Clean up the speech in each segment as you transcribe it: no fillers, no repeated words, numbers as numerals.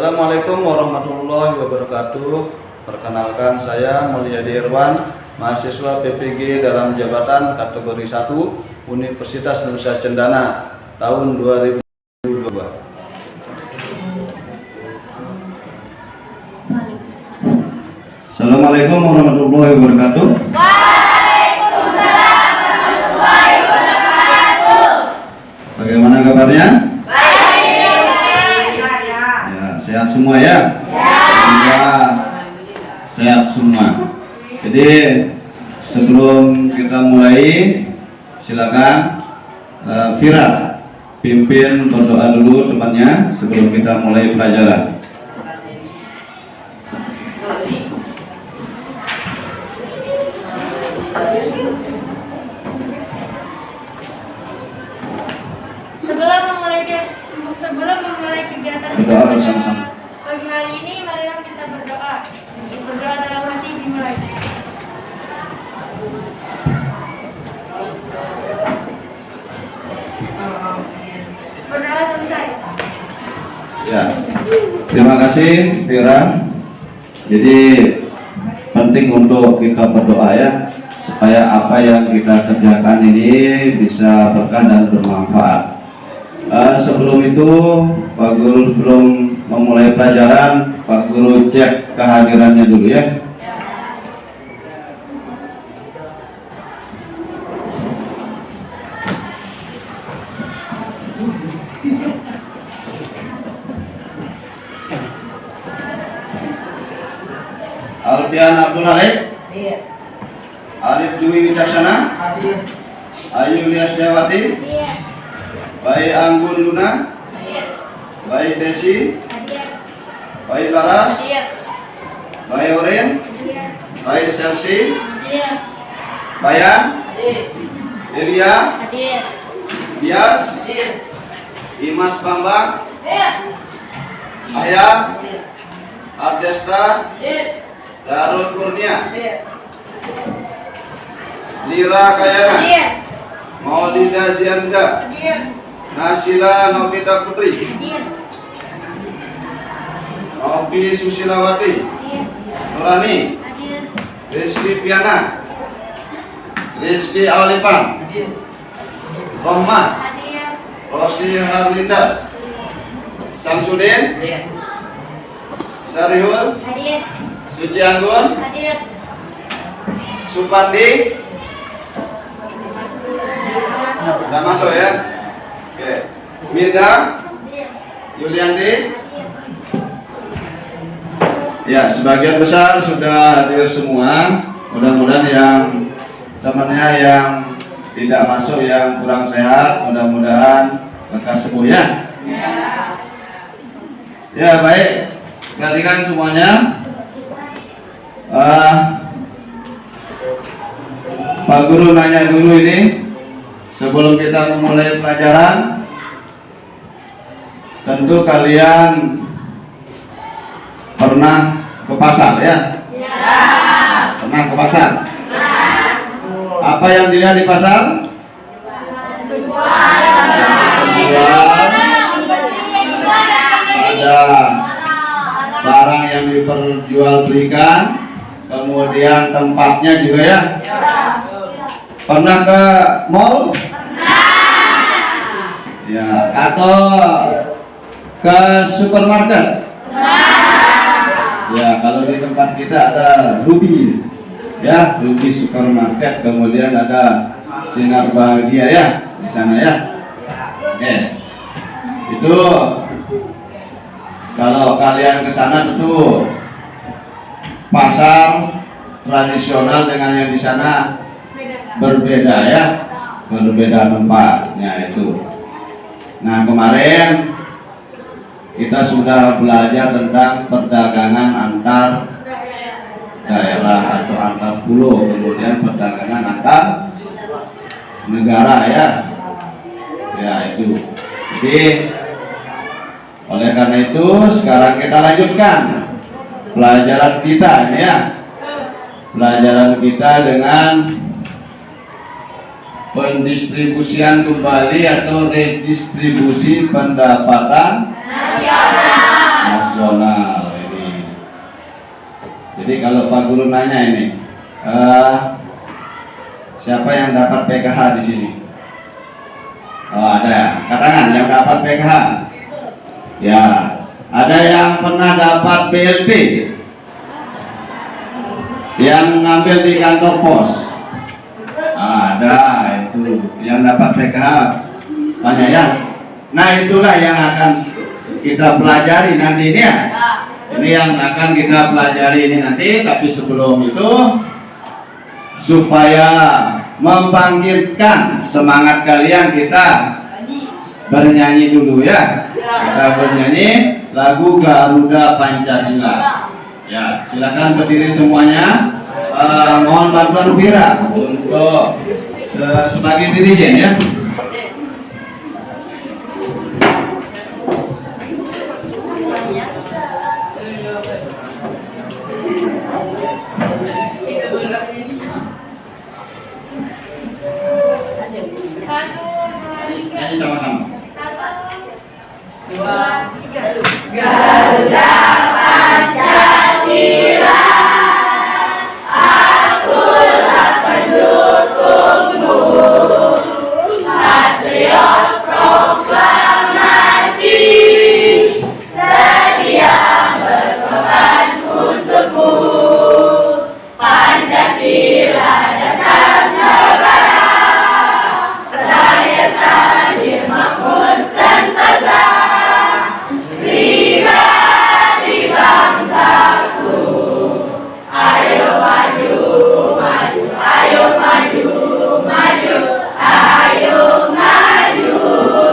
Assalamualaikum warahmatullahi wabarakatuh. Perkenalkan, saya Mulyadi Irwan, mahasiswa PPG dalam jabatan kategori 1 Universitas Nusa Cendana tahun 2022. Assalamualaikum warahmatullahi wabarakatuh. Waalaikumsalam warahmatullahi wabarakatuh. Bagaimana kabarnya? Baik. Ya, sehat semua ya? Ya, sehat semua. Jadi sebelum kita mulai, silakan Vira pimpin berdoa dulu temannya sebelum kita mulai pelajaran. Sebelum memulai kegiatan Berdoa bersama-sama. pagi hari ini, marilah kita berdoa. Berdoa dalam hati dimulai. Berdoa selesai. Ya, terima kasih Vira. Jadi penting untuk kita berdoa ya, supaya apa yang kita kerjakan ini bisa berkah dan bermanfaat. Sebelum itu, Pak Guru sebelum memulai pelajaran, Pak Guru cek kehadirannya dulu ya. Alfian Abdul Halik, Arif Dwi Wicaksana, Ayu Lias Dewati, Bayi Anggun Luna, Bayi Desi, Bayi Laras, Bayi Oren, Bayi Selsi, Bayan, Elia, Bias, Imas Bambang, Ayah, Abdesta, Darul Kurnia, Lira Kayana, Maulida Zianda, Nasila Novita Putri, Opi Susilawati, Nurani, Rizky Piana, Rizky Awalipan, Rohmat, Rosi Harlinda, Samsudin, Sarihul, Suci Anggun, Supandi, udah masuk ya. Oke, Mirda, Yuliandi. Ya, sebagian besar sudah hadir semua. Mudah-mudahan yang temannya yang tidak masuk, yang kurang sehat, mudah-mudahan lekas sembuh ya. Ya, baik. Perhatikan semuanya. Pak Guru nanya dulu ini sebelum kita memulai pelajaran. Tentu kalian pernah ke pasar ya? Pernah ke pasar? Apa yang dilihat di pasar? Ada barang yang diperjualbelikan, kemudian tempatnya juga ya. Pernah ke mall? Ya, atau ke supermarket? Ya, kalau di tempat kita ada Ruby, ya, Ruby supermarket, kemudian ada Sinar Bahagia ya, di sana ya. Oke, itu kalau kalian ke sana tentu pasar tradisional dengan yang di sana berbeda ya, berbeda tempatnya itu. Nah, kemarin kita sudah belajar tentang perdagangan antar daerah atau antar pulau, kemudian perdagangan antar negara ya. Ya, itu. Jadi oleh karena itu sekarang kita lanjutkan pelajaran kita ya. Pelajaran kita dengan pendistribusian kembali atau redistribusi pendapatan nasional. nasional ini. Jadi kalau Pak Guru nanya ini, siapa yang dapat PKH di sini? Oh ada, katakan yang dapat PKH. Ya, ada yang pernah dapat BLT, yang ngambil di kantor pos. Ada itu yang dapat PKH banyak ya. Nah itulah yang akan kita pelajari nanti ini ya. Ini yang akan kita pelajari ini nanti. Tapi sebelum itu, supaya membangkitkan semangat kalian, kita bernyanyi dulu ya. Kita bernyanyi lagu Garuda Pancasila. Ya, silakan berdiri semuanya. Mohon bantuan Vira untuk sebagai dirijen ya. Nyanyi sama-sama. 1, 2, 3. Garuda Pancasila, akulah pendukungmu, patriot proklamasi, sedia berkorban untukmu. Pancasila dasar negara, rakyat adil makmur sentosa, pribadi bangsaku. Ayo maju, maju, ayo maju, maju, ayo maju,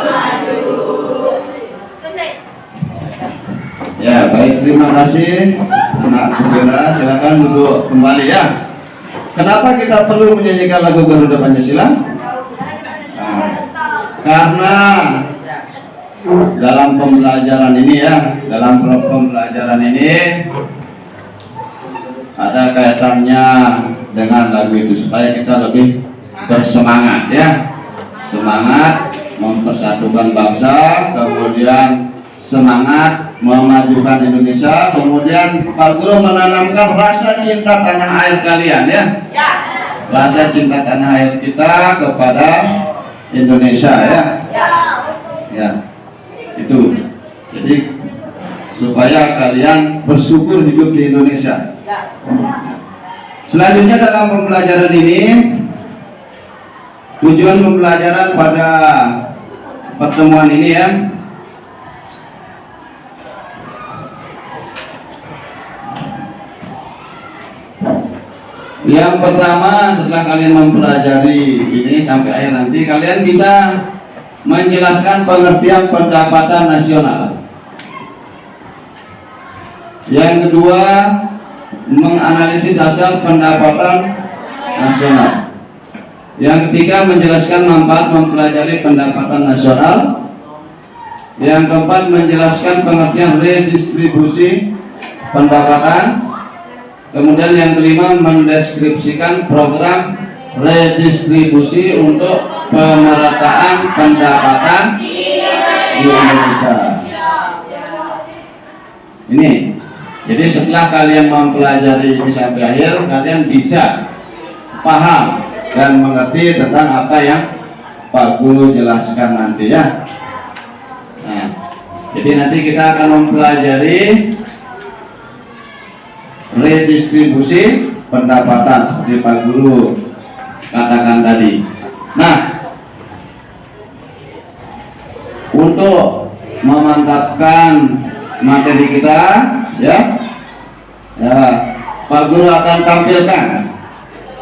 maju. Selesai. Ya baik, terima kasih Nak Saudara. Silakan duduk kembali ya. Kenapa kita perlu menyanyikan lagu Garuda Pancasila? Karena dalam pembelajaran ini ya, dalam pembelajaran ini ada kaitannya dengan lagu itu supaya kita lebih bersemangat ya, semangat mempersatukan bangsa, kemudian semangat memajukan Indonesia, kemudian Pak Guru menanamkan rasa cinta tanah air kalian ya, rasa cinta tanah air kita kepada Indonesia ya. Ya, itu. Jadi supaya kalian bersyukur hidup di Indonesia. Selanjutnya dalam pembelajaran ini, tujuan pembelajaran pada pertemuan ini ya, yang pertama, setelah kalian mempelajari ini sampai akhir nanti, kalian bisa menjelaskan pengertian pendapatan nasional. Yang kedua, menganalisis asal pendapatan nasional. Yang ketiga, menjelaskan manfaat mempelajari pendapatan nasional. Yang keempat, menjelaskan pengertian redistribusi pendapatan. Kemudian yang kelima, mendeskripsikan program redistribusi untuk pemerataan pendapatan di Indonesia. Ini, jadi setelah kalian mempelajari ini sampai akhir, kalian bisa paham dan mengerti tentang apa yang Pak Guru jelaskan nanti ya. Nah, jadi nanti kita akan mempelajari redistribusi pendapatan seperti Pak Guru katakan tadi. Nah, untuk memantapkan materi kita ya, Pak Guru akan tampilkan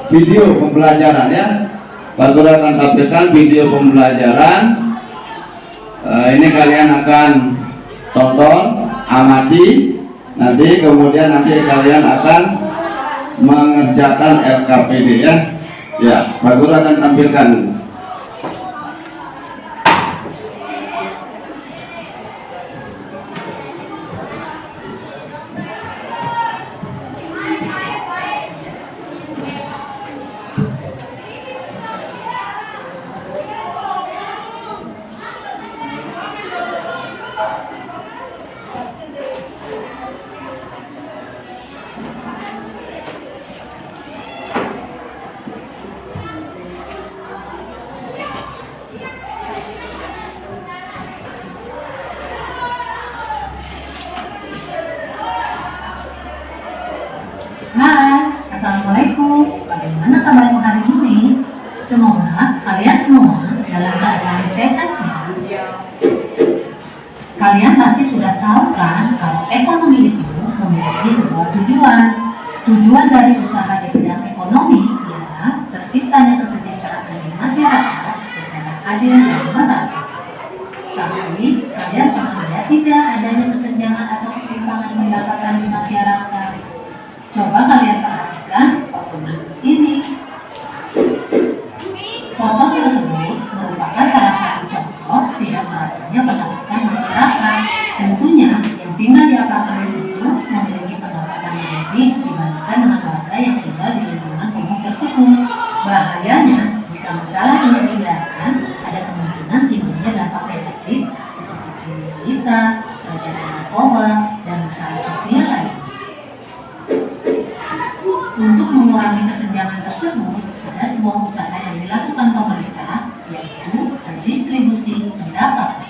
video pembelajaran ya. Pak Guru akan tampilkan video pembelajaran. Ini kalian akan tonton, amati. Nanti kemudian kalian akan mengerjakan LKPD ya. Ya, Pak Guru akan tampilkan. Kalian pasti sudah tahu kan kalau ekonomi itu memiliki sebuah tujuan. Tujuan dari usaha di bidang ekonomi ialah terciptanya kesejahteraan di masyarakat secara adil dan merata. Tapi kalian pernah lihat tidak adanya kesenjangan atau ketimpangan pendapatan di masyarakat? Coba kalian perhatikan foto ini. Foto tersebut merupakan salah satu contoh tidak meratanya pendapatan masyarakat. Tentunya yang tinggal di apartemen itu memiliki pendapatan yang lebih dibandingkan dengan warga yang tinggal di lingkungan umum tersebut. Bahayanya, jika masalah ini dibiarkan, ada kemungkinan timbulnya dampak negatif seperti kriminalitas, peredaran narkoba, dan masalah sosial lainnya. Untuk mengurangi kesenjangan tersebut, ada sebuah usaha yang dilakukan pemerintah, yaitu redistribusi pendapatan.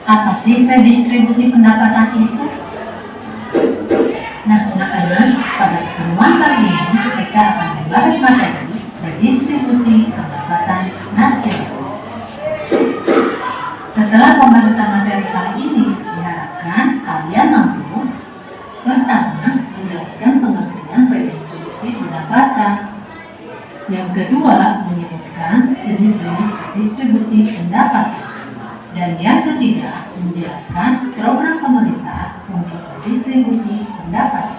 Apa sih redistribusi pendapatan itu? Nah, anak-anak, pada pertemuan kali ini kita akan membahas materi redistribusi pendapatan nasional. Setelah pembahasan materi kali ini, diharapkan kalian mampu pertama menjelaskan pengertian redistribusi pendapatan. Yang kedua, menyebutkan jenis-jenis redistribusi pendapatan. Dan yang ketiga, menjelaskan program pemerintah untuk redistribusi pendapatan.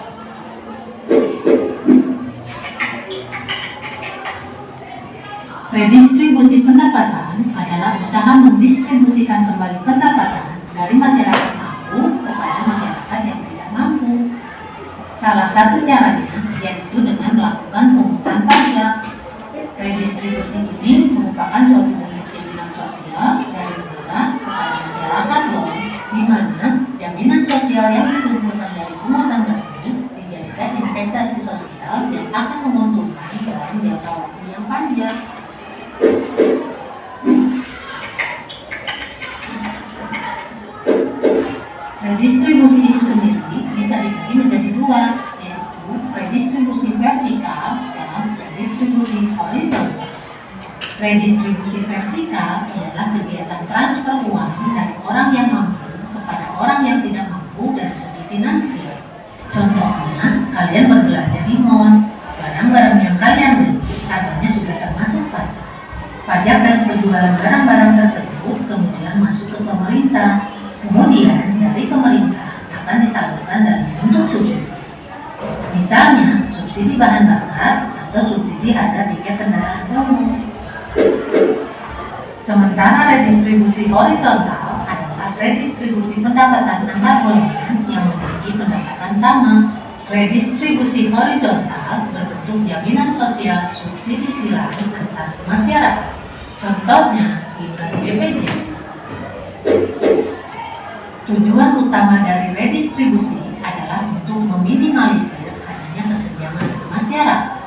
Redistribusi pendapatan adalah usaha mendistribusikan kembali pendapatan dari masyarakat mampu kepada masyarakat yang tidak mampu. Salah satu caranya yaitu dengan melakukan pungutan pajak. Redistribusi ini merupakan suatu bentuk jaminan sosial dari negara kepada masyarakat loh, di mana jaminan sosial yang dikumpulkan dari pungutan tersebut dijadikan investasi sosial yang akan menguntungkan dalam jangka waktu yang panjang. Redistribusi itu sendiri bisa dibagi menjadi dua, yaitu redistribusi vertikal dan redistribusi horizontal. Redistribusi vertikal adalah kegiatan transfer uang dari orang yang mampu kepada orang yang tidak mampu dari segi finansial. Contohnya, kalian berbelanja di mall, barang-barang yang kalian beli harganya sudah termasuk pajak. Pajak dari penjualan barang-barang tersebut kemudian masuk ke pemerintah. Kemudian dari pemerintah akan disalurkan dalam bentuk subsidi. Misalnya, subsidi bahan bakar atau subsidi harga tiket kendaraan umum. Sementara redistribusi horizontal adalah redistribusi pendapatan antar golongan yang memiliki pendapatan sama. Redistribusi horizontal berbentuk jaminan sosial subsidi silang antar masyarakat. Contohnya, BPJS. Tujuan utama dari redistribusi adalah untuk meminimalisir adanya kesenjangan di masyarakat.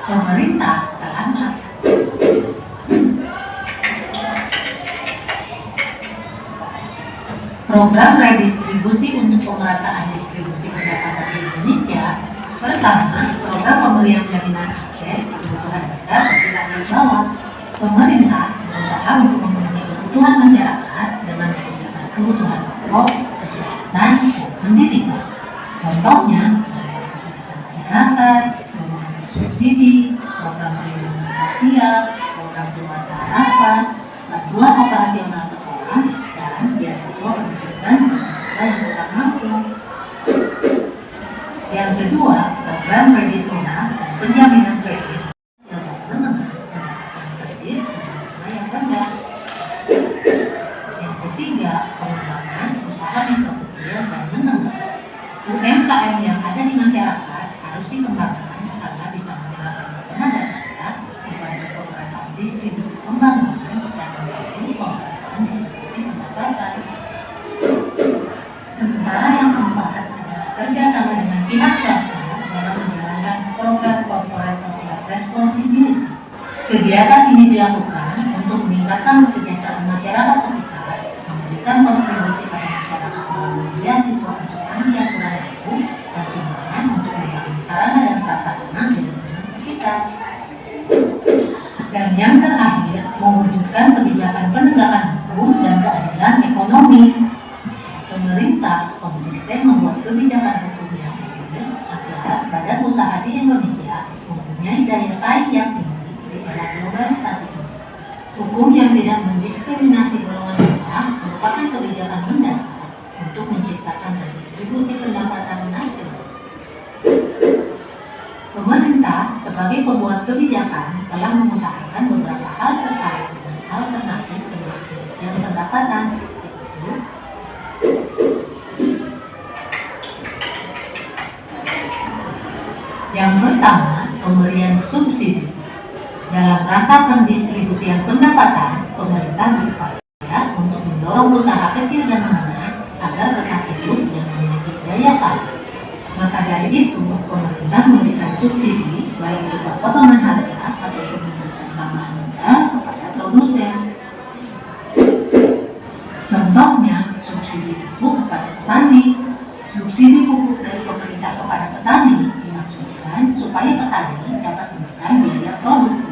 Pemerintah telah melakukan program redistribusi untuk pemerataan distribusi pendapatan di Indonesia. Pertama, program pemberian jaminan akses kebutuhan dasar bagi rakyat bawah. Pemerintah berusaha untuk memenuhi kebutuhan masyarakat dengan menyediakan kebutuhan pokok, kesehatan, dan pendidikan. Contohnya, kesehatan masyarakat, program subsidi, program perlindungan sosial, program keluarga harapan, bantuan operasional sekolah, dan beasiswa pendidikan bagi siswa yang kurang mampu. Yang kedua, program tradisional dan penjaminan kredit yang kredit yang rendah. Yang ketiga, pengembangan usaha mikro kecil dan menengah. UMKM yang ada di masyarakat harus dikembangkan karena bisa menyerap tenaga kerja, membantu pemerataan distribusi pembangunan, dan membantu pemerataan distribusi pendapatan. Sementara yang keempat adalah kerjasama dengan pihak swasta dalam menjalankan program corporate social responsibility. Kegiatan ini dilakukan untuk meningkatkan kesejahteraan masyarakat sekitar, memberikan kontribusi pada masyarakat melalui beasiswa untuk anak yang kurang mampu, dan sumbangan untuk membangun sarana dan prasarana di lingkungan sekitar. Dan yang terakhir, mewujudkan kebijakan penegakan hukum dan keadilan ekonomi. pendapatan. Yang pertama, pemberian subsidi. Dalam rangka pendistribusian pendapatan, pemerintah berupaya untuk mendorong usaha kecil dan menengah agar tetap hidup dan memiliki daya saing. Maka dari itu, pemerintah memberikan subsidi baik berupa potongan harga atau pembebasan tambahan modal kepada produsen. Contohnya, subsidi pupuk kepada petani. Subsidi pupuk dari pemerintah kepada petani dimaksudkan supaya petani dapat menekan biaya produksi.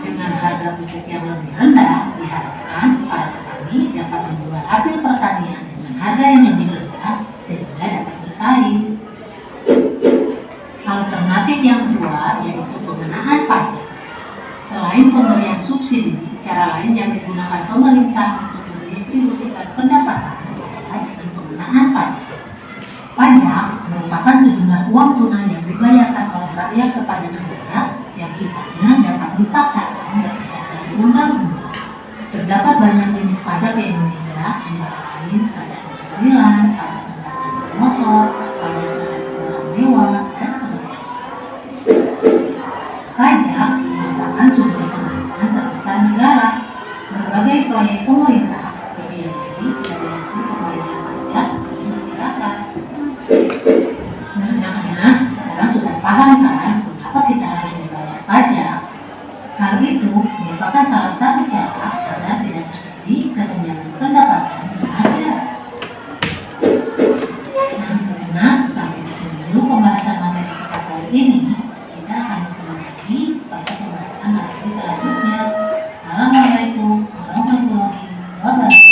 Dengan harga pupuk yang lebih rendah, diharapkan para petani dapat menjual hasil pertanian dengan harga yang lebih rendah sehingga dapat bersaing. Alternatif yang kedua yaitu pengenaan pajak. Selain pemberian subsidi, cara lain yang digunakan pemerintah untuk mendistribusikan pendapatan adalah dengan pengenaan pajak. Pajak merupakan sejumlah uang tunai yang dibayarkan oleh rakyat kepada negara yang sifatnya dapat dipaksakan berdasarkan undang-undang. Terdapat banyak jenis pajak di Indonesia, antara lain pajak penghasilan, pajak kendaraan motor, pajak terhadap barang mewah, dan sebagainya. Pajak merupakan sumber penerimaan terbesar negara. Berbagai proyek pemerintah dibiayai dari hasil pembayaran pajak bagi masyarakat. Anak-anak sekarang sudah paham kan mengapa kita harus membayar pajak? Hal itu merupakan salah satu cara agar tidak terjadi kesenjangan pendapatan di masyarakat. Nah, sampai di sini dulu pembahasan materi kita kali ini. Kita akan kembali lagi pada pembahasan materi selanjutnya. Assalamualaikum warahmatullahi wabarakatuh.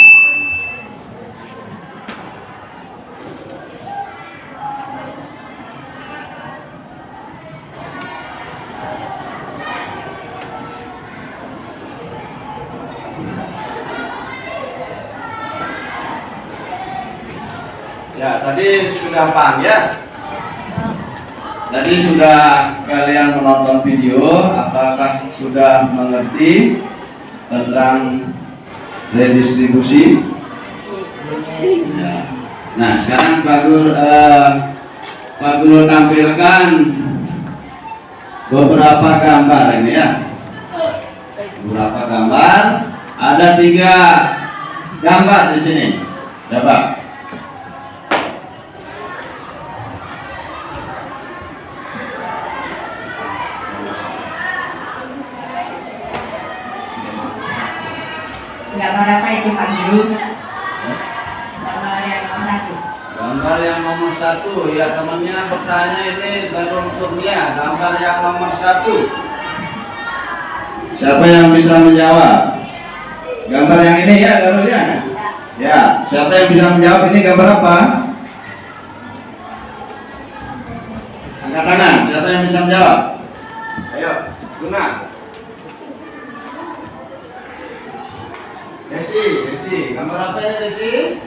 Ya, tadi sudah paham ya? Tadi sudah kalian menonton video, apakah sudah mengerti tentang redistribusi? Ya. Nah, sekarang Pak Guru tampilkan beberapa gambar ini ya. Beberapa gambar, ada 3 gambar di sini. Coba. Gambar apa itu Pak Guru? Gambar yang nomor 1. Gambar yang nomor 1, ya temannya bertanya ini Darul Surya. Gambar yang nomor 1. Siapa yang bisa menjawab? Gambar yang ini ya Darul ya? Ya, siapa yang bisa menjawab ini gambar apa? Angkat tangan, siapa yang bisa menjawab? Ayo, Guna. Desi, gambar apa ini Desi?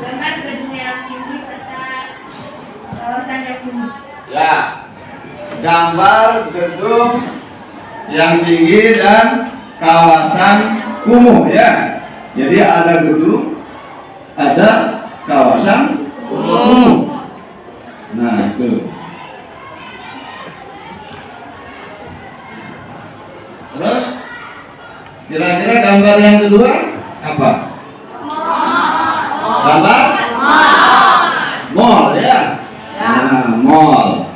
Gambar gedung yang tinggi serta kawasan yang kumuh. Ya, gambar gedung yang tinggi dan kawasan kumuh ya. Jadi ada gedung, ada kawasan kumuh. Nah itu. Terus kira-kira gambar yang kedua apa? Gambar? Mall ya? Nah, mall.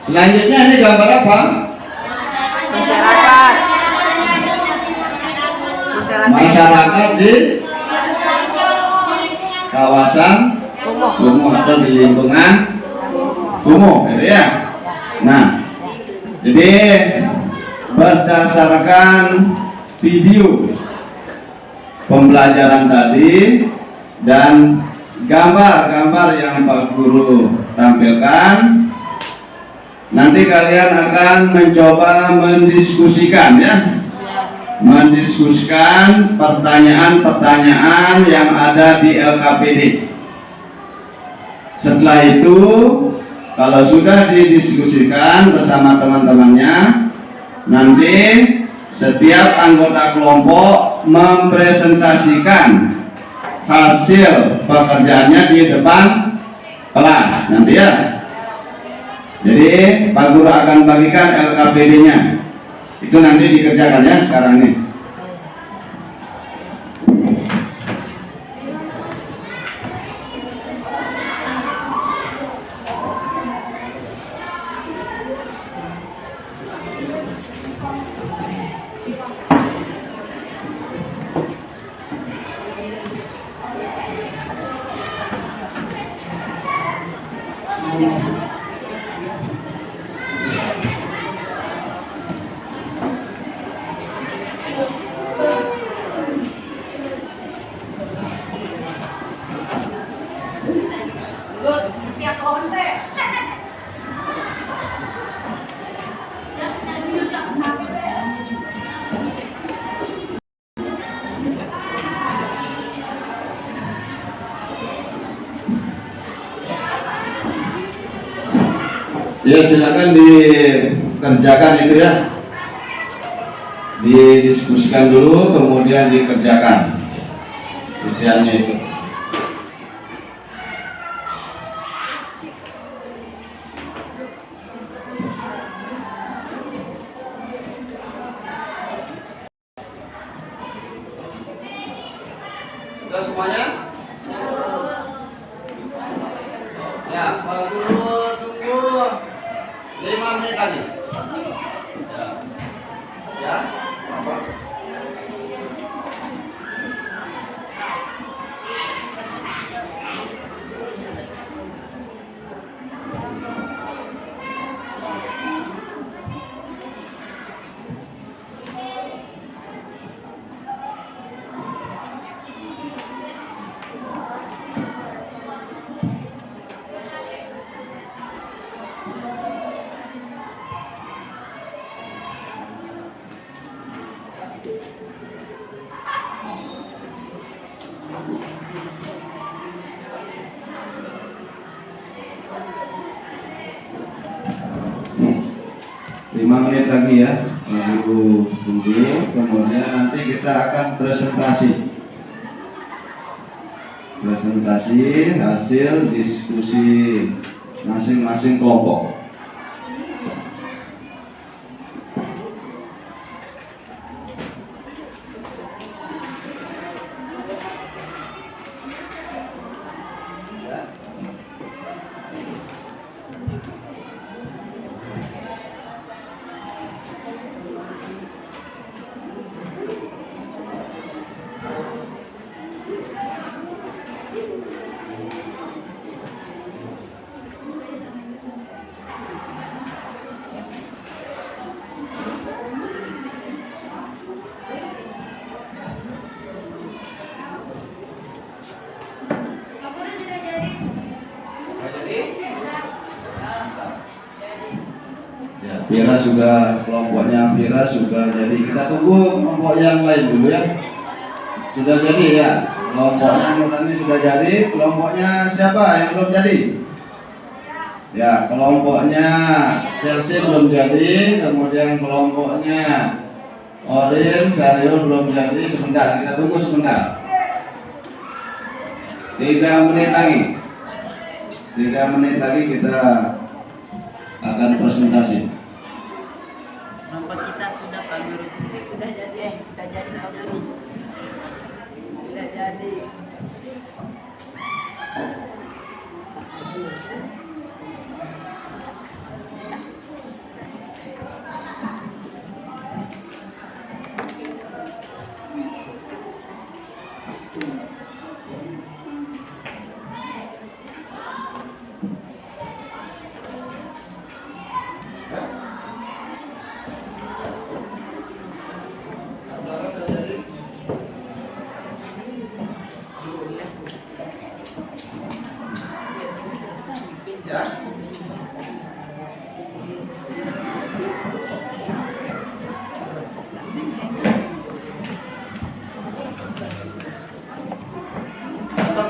Selanjutnya ini gambar apa? Masyarakat di kawasan kumuh atau di lingkungan kumuh, gitu ya. Nah, jadi berdasarkan video pembelajaran tadi dan gambar-gambar yang Pak Guru tampilkan, nanti kalian akan mencoba mendiskusikan ya, mendiskusikan pertanyaan-pertanyaan yang ada di LKPD. Setelah itu, kalau sudah didiskusikan bersama teman-temannya, Nanti setiap anggota kelompok mempresentasikan hasil pekerjaannya di depan kelas nanti ya. Jadi Pak Guru akan bagikan LKPD-nya. Itu nanti dikerjakan ya sekarang ini. Ya silakan dikerjakan itu ya, didiskusikan dulu kemudian dikerjakan isiannya itu. Sudah semuanya? Ya, Pak Guru tunggu 5 menit lagi. Ya, apa? Menit lagi ya, Ibu tunggu. Kemudian nanti kita akan presentasi hasil diskusi masing-masing kelompok. Vira sudah, kelompoknya Vira sudah jadi. Kita tunggu kelompok yang lain dulu ya. Sudah jadi ya, kelompoknya Nurani sudah jadi. Kelompoknya siapa yang belum jadi? Ya, kelompoknya Chelsea belum jadi. Kemudian kelompoknya Orin, Sario belum jadi. Sebentar, kita tunggu sebentar. 3 menit lagi. 3 menit lagi kita akan presentasi. Kelompok kita sudah Pak Guru, sudah jadi Pak Guru, sudah jadi.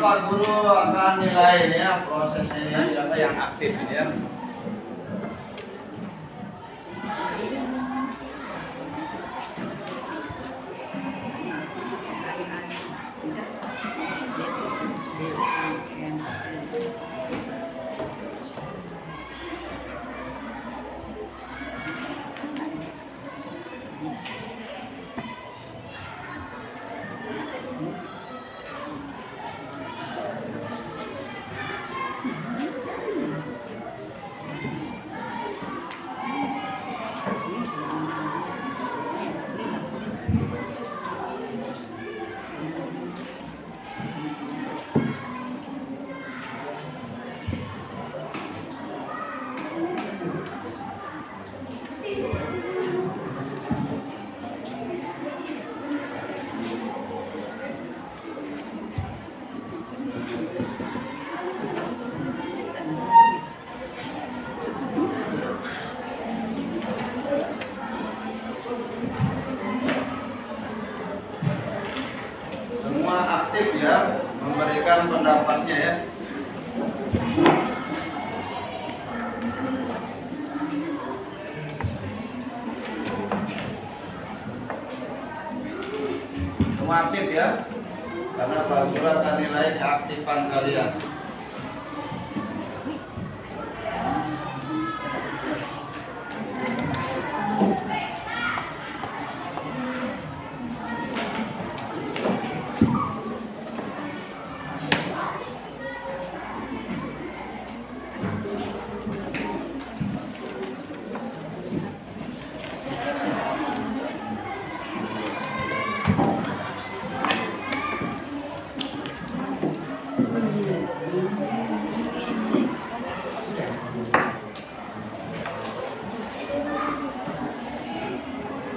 Pak Guru akan nilai ya proses ini siapa yang aktif ya. Semua aktif ya, memberikan pendapatnya ya. Semua aktif ya, karena Pak Guru akan nilai keaktifan kalian.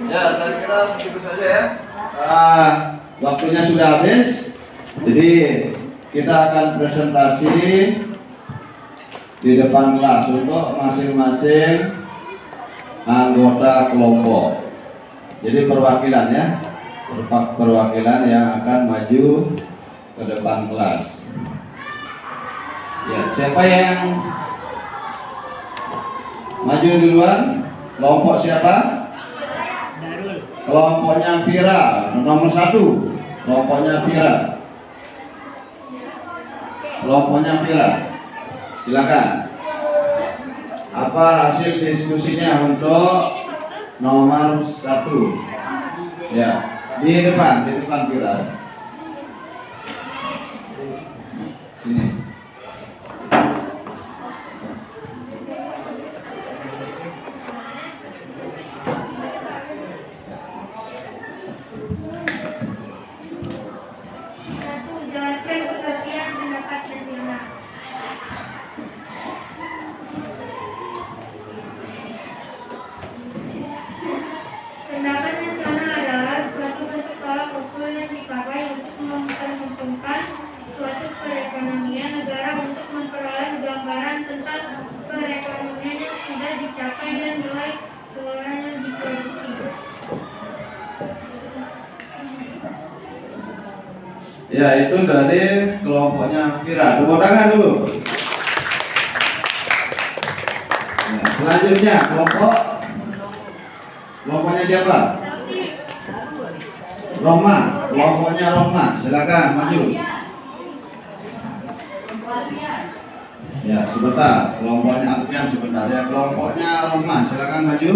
Ya, saya kira begitu saja ya. Waktunya sudah habis. Jadi kita akan presentasi di depan kelas untuk masing-masing anggota kelompok. Jadi perwakilan ya, perwakilan yang akan maju ke depan kelas. Ya, siapa yang maju duluan? Kelompok siapa? Darul. Kelompoknya Vira, nomor 1. Kelompoknya Vira. Kelompoknya Vira. Silakan. Apa hasil diskusinya untuk nomor 1? Ya, di depan Vira. Sini. Jelaskan pengertian pendapat nasional. Pendapat nasional adalah suatu bentuk tolak ukur yang dipakai untuk memperhitungkan suatu perekonomian negara untuk memperoleh gambaran tentang perekonomian yang sudah dicapai dan nilai keluaran yang diproduksi. Ya, itu dari kelompoknya Vira. Tepuk tangan dulu. Ya, selanjutnya kelompoknya siapa? Roma. Kelompoknya Roma. Silakan maju. Ya, sebentar. Kelompoknya Alfian sebentar ya. Kelompoknya Roma. Silakan maju.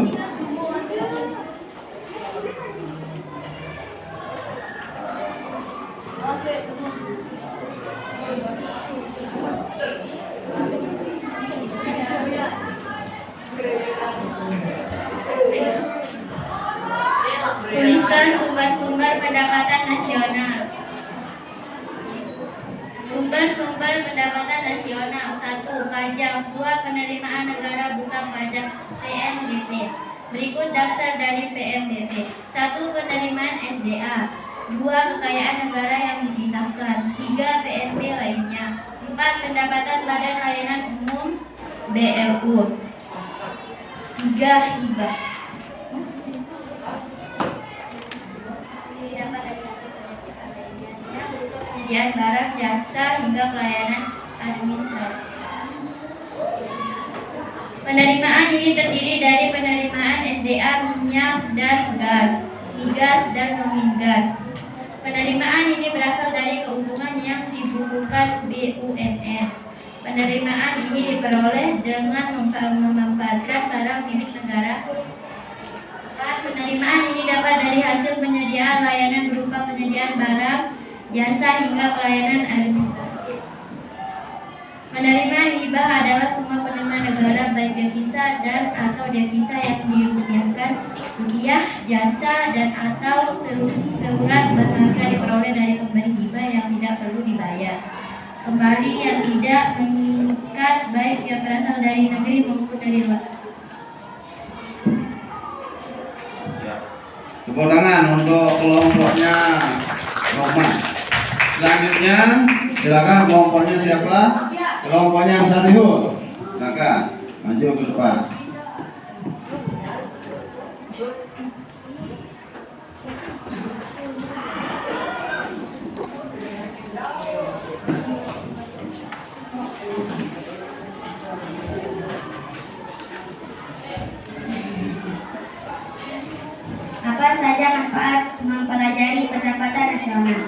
Tuliskan sumber-sumber pendapatan nasional. Sumber-sumber pendapatan nasional. 1. Pajak. 2. Penerimaan negara bukan pajak PNBP. Berikut daftar dari PNBP. 1. Penerimaan SDA. 2. Kekayaan negara yang dipisahkan. 3. PNB lainnya. 4. Pendapatan Badan Layanan Umum BLU. 3. hibah. Didapat dari hasil penelitian lainnya berupa penyediaan barang, jasa, hingga pelayanan administratif. Penerimaan ini terdiri dari penerimaan SDA, minyak dan gas, migas dan non-migas. Penerimaan ini berasal dari keuntungan yang dibukukan BUMN. Penerimaan ini diperoleh dengan memanfaatkan barang milik negara. Penerimaan ini dapat dari hasil penyediaan layanan berupa penyediaan barang, jasa, hingga pelayanan administratif. Penerimaan hibah adalah semua penerimaan negara baik devisa dan atau devisa yang dirupiahkan, rupiah, jasa, dan atau surat berharga diperoleh dari pemberi hibah yang tidak perlu dibayar kembali, yang tidak mengikat baik yang berasal dari negeri maupun dari luar. Ya. Tepuk tangan untuk kelompoknya Roma. Selanjutnya silakan kelompoknya siapa? Kelompoknya Salihul. Silakan maju ke depan. Apa saja manfaat mempelajari pendapatan nasional?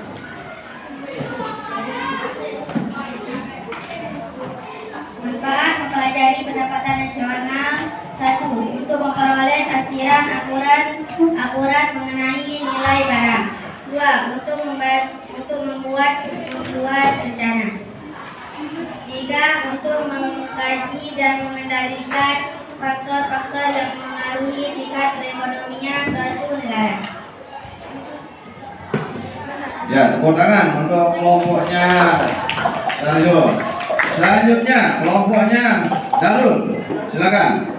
Manfaat mempelajari pendapatan nasional: 1. Untuk memperoleh tafsiran akurat mengenai nilai barang. 2. Untuk membuat rencana. 3. Untuk mengkaji dan mengendalikan faktor-faktor yang mengaruhi tingkat perekonomian suatu negara. Ya, tepuk tangan untuk kelompoknya Salihul. Selanjutnya kelompoknya Darul. Silakan.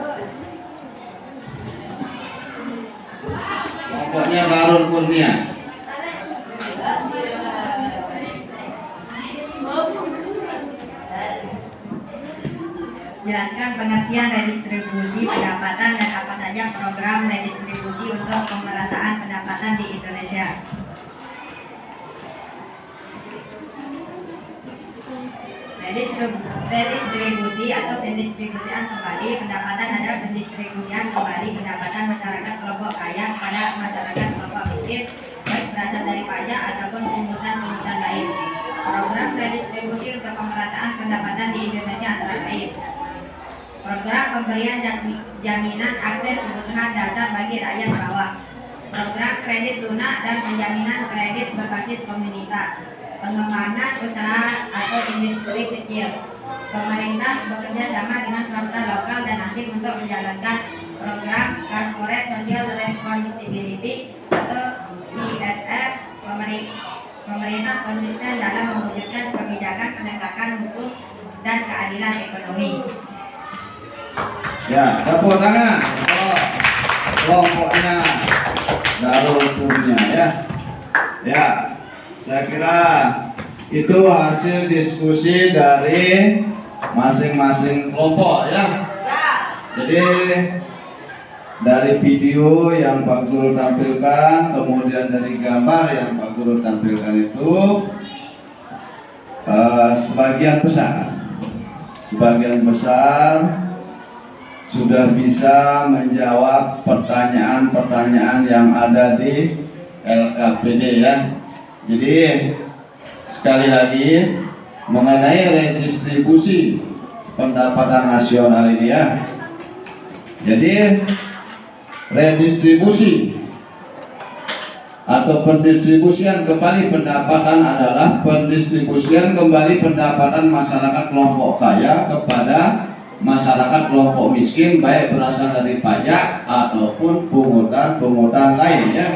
Kelompoknya Darul Kurnia. Jelaskan pengertian redistribusi pendapatan dan apa saja program redistribusi untuk pemerataan pendapatan di Indonesia. Redistribusi atau pendistribusian kembali pendapatan adalah pendistribusian kembali pendapatan masyarakat kelompok kaya kepada masyarakat kelompok miskin, baik berasal dari pajak ataupun pungutan lain. Program redistribusi untuk pemerataan pendapatan di Indonesia antara lain: program pemberian jaminan akses kebutuhan dasar bagi rakyat bawah, program kredit lunak dan penjaminan kredit berbasis komunitas, pengembangan usaha atau industri kecil. Pemerintah bekerja sama dengan swasta lokal dan asing untuk menjalankan program Corporate Social Responsibility atau CSR. Pemerintah konsisten dalam mewujudkan kebijakan penegakan hukum dan keadilan ekonomi. Ya, tepuk tangan untuk kelompoknya Darul Kurnia ya. Ya, saya kira itu hasil diskusi dari masing-masing kelompok ya. Jadi dari video yang Pak Guru tampilkan, kemudian dari gambar yang Pak Guru tampilkan itu sebagian besar sudah bisa menjawab pertanyaan-pertanyaan yang ada di LKPD ya. Jadi sekali lagi mengenai redistribusi pendapatan nasional ini ya. Jadi redistribusi atau pendistribusian kembali pendapatan adalah pendistribusian kembali pendapatan masyarakat kelompok kaya kepada masyarakat kelompok miskin, baik berasal dari pajak ataupun pungutan lain ya.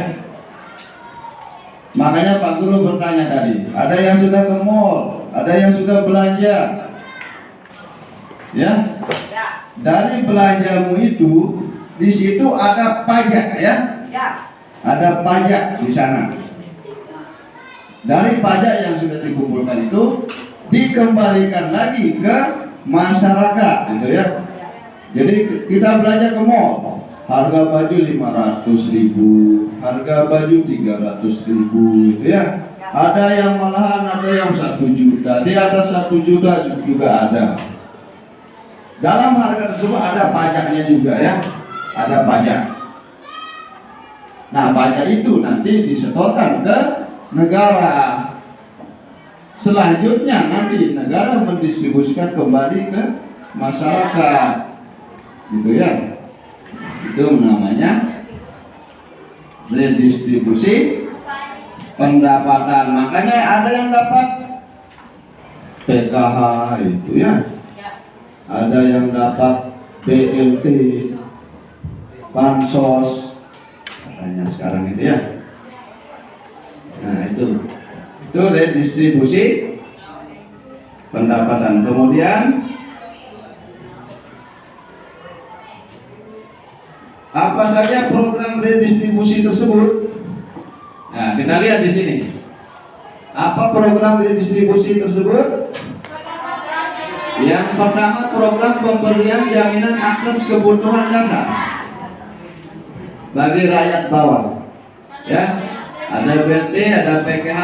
Makanya Pak Guru bertanya tadi, ada yang sudah ke mall, ada yang sudah belanja ya. Dari belanjamu itu di situ ada pajak ya. Ada pajak di sana. Dari pajak yang sudah dikumpulkan itu dikembalikan lagi ke masyarakat gitu ya. Jadi kita belanja ke mall, harga baju 500.000, harga baju 300.000 gitu ya. Ada yang malahan ada yang 1 juta, di atas 1 juta juga ada. Dalam harga tersebut ada pajaknya juga ya, ada pajak. Nah, pajak itu nanti disetorkan ke negara. Selanjutnya nanti negara mendistribusikan kembali ke masyarakat, gitu ya. Itu namanya redistribusi pendapatan. Makanya ada yang dapat PKH itu ya. Ada yang dapat BLT, bansos, katanya sekarang itu ya. Nah itu redistribusi pendapatan. Kemudian apa Apa saja program redistribusi tersebut? Nah, kita lihat di sini. Apa program redistribusi tersebut? Yang pertama, program pemberian jaminan akses kebutuhan dasar bagi rakyat bawah. Ya, ada BLT, ada PKH,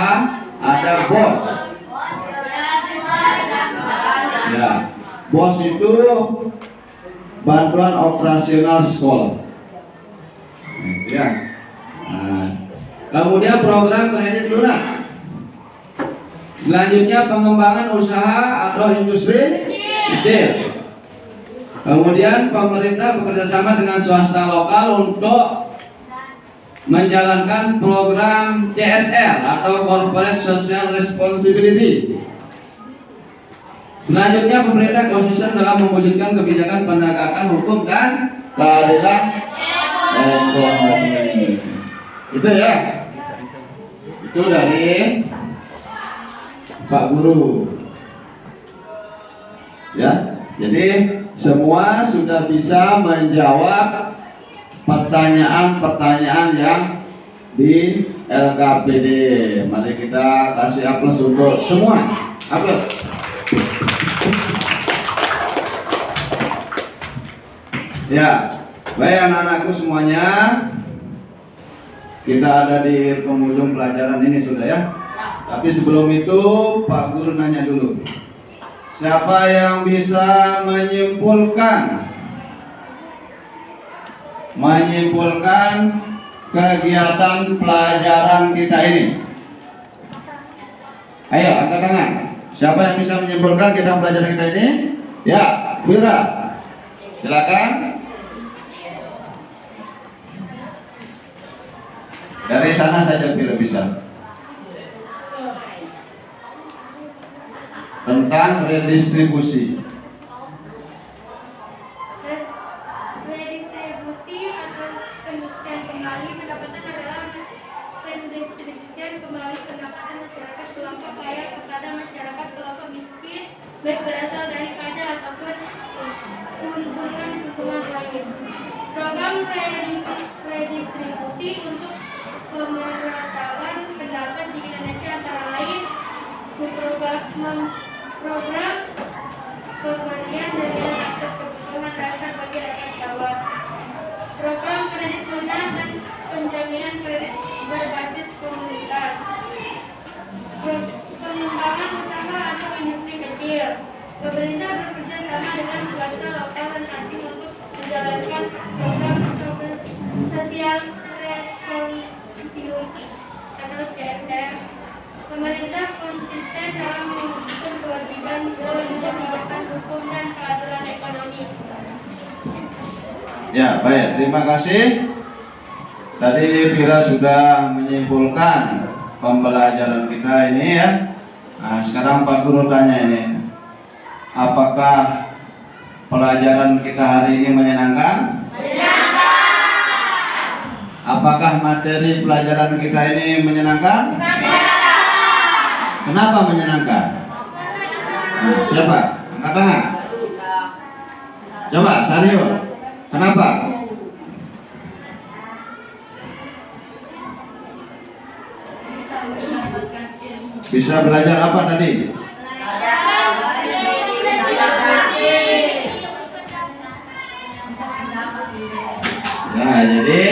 ada BOS. Ya, BOS itu bantuan operasional sekolah. Ya. Nah, kemudian program kredit lunak. Selanjutnya pengembangan usaha atau industri kecil. Kemudian pemerintah bekerjasama dengan swasta lokal untuk menjalankan program CSR atau Corporate Social Responsibility. Selanjutnya pemerintah konsisten dalam mewujudkan kebijakan penegakan hukum dan keadilan ekonomi. Itu ya. Itu dari Pak Guru. Ya, jadi semua sudah bisa menjawab pertanyaan-pertanyaan yang di LKPD. Mari kita kasih aplaus untuk semua. Aplaus. Ya, baik anak-anakku semuanya. Kita ada di penghujung pelajaran ini sudah ya. Tapi sebelum itu Pak Guru nanya dulu. Siapa yang bisa menyimpulkan kegiatan pelajaran kita ini? Ayo angkat tangan. Siapa yang bisa menyimpulkan kegiatan pelajaran kita ini? Ya, Fira. Silakan. Dari sana saja Fira bisa. Tentang redistribusi. Redistribusi atau pendistribusian kembali pendapatan adalah pendistribusian kembali pendapatan masyarakat kelompok kaya kepada masyarakat kelompok miskin, baik berasal dari pajak ataupun keuntungan lain. Program redistribusi untuk pemerataan pendapat di Indonesia antara lain program pemberian jaminan akses kebutuhan dasar bagi rakyat bawah, program kredit lunak dan penjaminan kredit berbasis komunitas, pengembangan usaha atau industri kecil. Pemerintah bekerja sama dengan swasta lokal dan asing untuk menjalankan program sosial responsibility atau CSR. Pemerintah konsisten dalam mewujudkan kewajiban menegakkan hukum dan keadilan ekonomi. Ya, baik. Terima kasih. Tadi Fira sudah menyimpulkan pembelajaran kita ini ya. Nah, sekarang Pak Guru tanya ini. Apakah pelajaran kita hari ini menyenangkan? Menyenangkan. Apakah materi pelajaran kita ini menyenangkan? Kenapa menyenangkan? Siapa? Angkat tangan. Coba, Sario. Kenapa? Bisa belajar apa tadi? Nah, jadi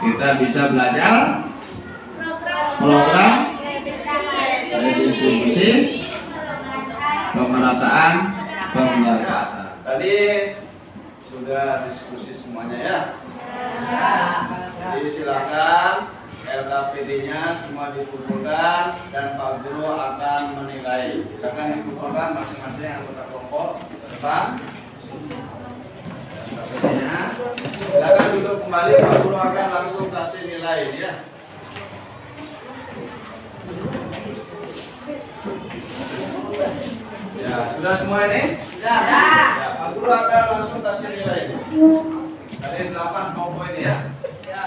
kita bisa belajar program redistribusi pemerataan pemerataan. Tadi sudah diskusi semuanya ya. Jadi silakan LKPD-nya semua dikumpulkan dan Pak Guru akan menilai. Silakan dikumpulkan masing-masing anggota kelompok ke depan. LKPD-nya. Silakan duduk kembali, Pak Guru akan langsung kasih nilai ya. Ya, sudah semua ini? Sudah. Ya, Pak Guru akan langsung kasih nilai. Dari 8 kelompok ini ya. Ya.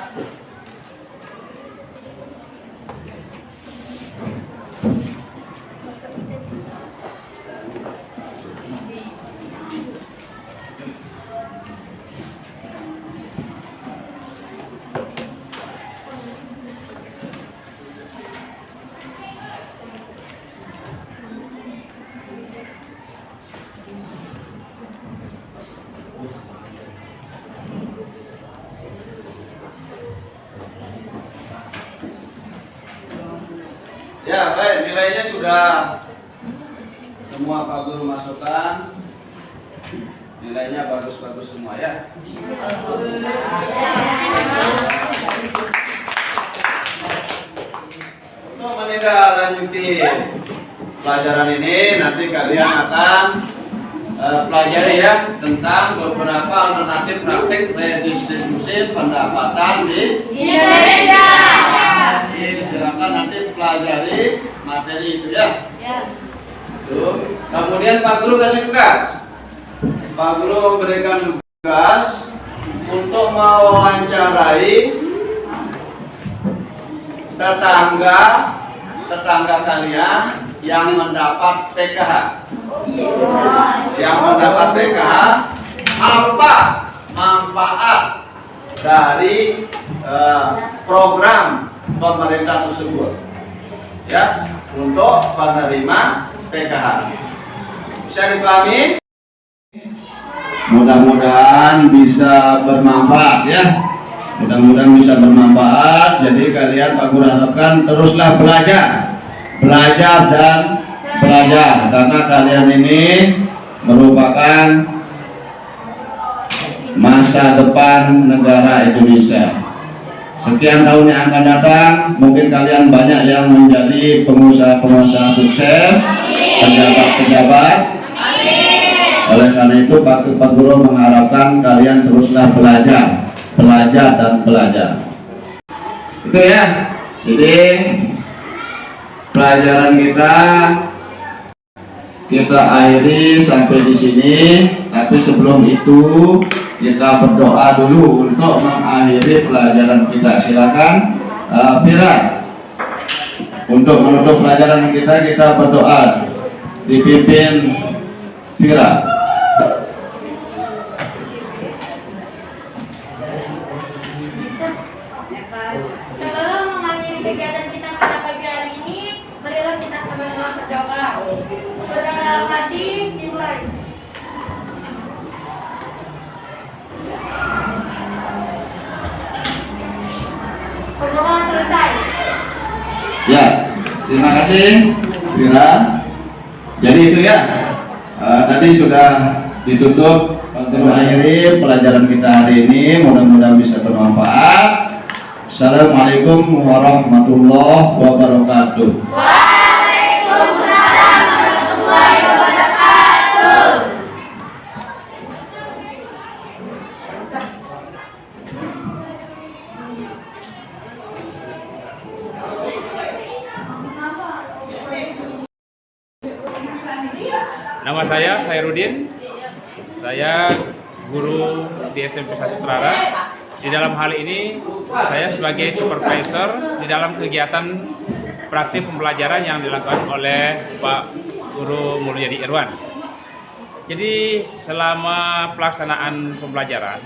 Ya, baik, nilainya sudah semua Pak Guru masukkan. Nilainya bagus-bagus semua ya. Untuk menindaklanjuti pelajaran ini, nanti kalian akan pelajari ya tentang beberapa alternatif praktik redistribusi pendapatan di Indonesia. Jadi silakan nanti pelajari materi itu ya. Tuh. Kemudian Pak Guru kasih tugas. Pak Guru berikan tugas untuk mewawancarai tetangga kalian yang mendapat PKH. Yang mendapat PKH, apa manfaat dari program pemerintah tersebut ya untuk penerima PKH. Bisa dipahami? Mudah-mudahan bisa bermanfaat ya. Mudah-mudahan bisa bermanfaat. Jadi kalian Pak Guru harapkan teruslah belajar dan belajar, karena kalian ini merupakan masa depan negara Indonesia. Sekian tahun yang akan datang, mungkin kalian banyak yang menjadi pengusaha-pengusaha sukses, pejabat-pejabat. Oleh karena itu Pak Guru mengharapkan kalian teruslah belajar dan belajar. Itu ya. Jadi pelajaran kita akhiri sampai di sini. Tapi sebelum itu kita berdoa dulu untuk mengakhiri pelajaran kita. Silakan Fira. Untuk menutup pelajaran kita berdoa, dipimpin Fira. Sebelum mengakhiri kegiatan kita pada pagi hari ini, marilah kita sama-sama berdoa. Berdoa dalam hati, dimulai. Pemohon selesai. Ya, terima kasih Fira. Jadi itu ya, tadi sudah ditutup. Untuk akhiri pelajaran kita hari ini, mudah-mudahan bisa bermanfaat. Assalamualaikum warahmatullahi wabarakatuh. Waalaikumsalam warahmatullahi wabarakatuh. Nama saya Sairudin. Saya guru di SMP 1 Trara. Di dalam hal ini saya sebagai supervisor di dalam kegiatan praktik pembelajaran yang dilakukan oleh Pak Guru Mulyadi Irwan. Jadi selama pelaksanaan pembelajaran,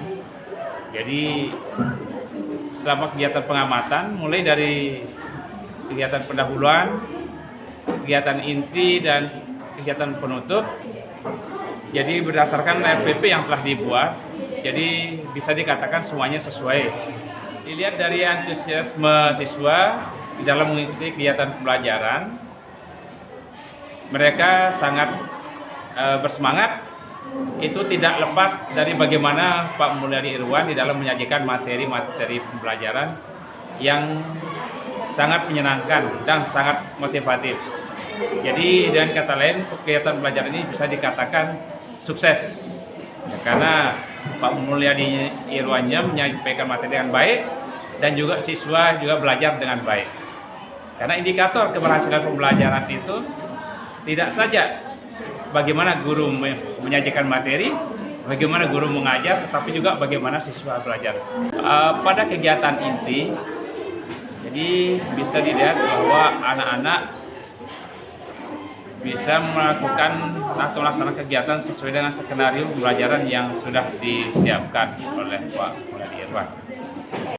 jadi selama kegiatan pengamatan mulai dari kegiatan pendahuluan, kegiatan inti dan kegiatan penutup. Jadi berdasarkan RPP yang telah dibuat, jadi bisa dikatakan semuanya sesuai. Dilihat dari antusiasme siswa di dalam mengikuti kegiatan pembelajaran, mereka sangat bersemangat. Itu tidak lepas dari bagaimana Pak Mulyadi Irwan di dalam menyajikan materi-materi pembelajaran yang sangat menyenangkan dan sangat motivatif. Jadi dengan kata lain, kegiatan pembelajaran ini bisa dikatakan sukses ya, karena Pak Mulyadi Irwannya menyampaikan materi dengan baik dan juga siswa juga belajar dengan baik. Karena indikator keberhasilan pembelajaran itu tidak saja bagaimana guru menyajikan materi, bagaimana guru mengajar, tetapi juga bagaimana siswa belajar. Pada kegiatan inti, jadi bisa dilihat bahwa anak-anak bisa melakukan atau melaksanakan kegiatan sesuai dengan skenario pembelajaran yang sudah disiapkan oleh Pak Mulyadi Irwan.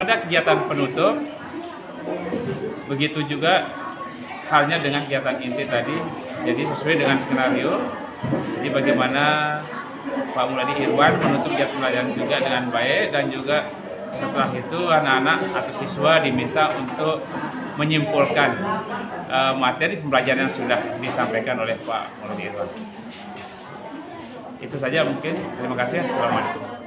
Pada kegiatan penutup, begitu juga halnya dengan kegiatan inti tadi, jadi sesuai dengan skenario. Jadi bagaimana Pak Mulyadi Irwan menutup kegiatan pembelajaran juga dengan baik dan juga Setelah itu anak-anak atau siswa diminta untuk menyimpulkan materi pembelajaran yang sudah disampaikan oleh Pak Maulidi Irwan. Itu saja mungkin. Terima kasih. Assalamualaikum.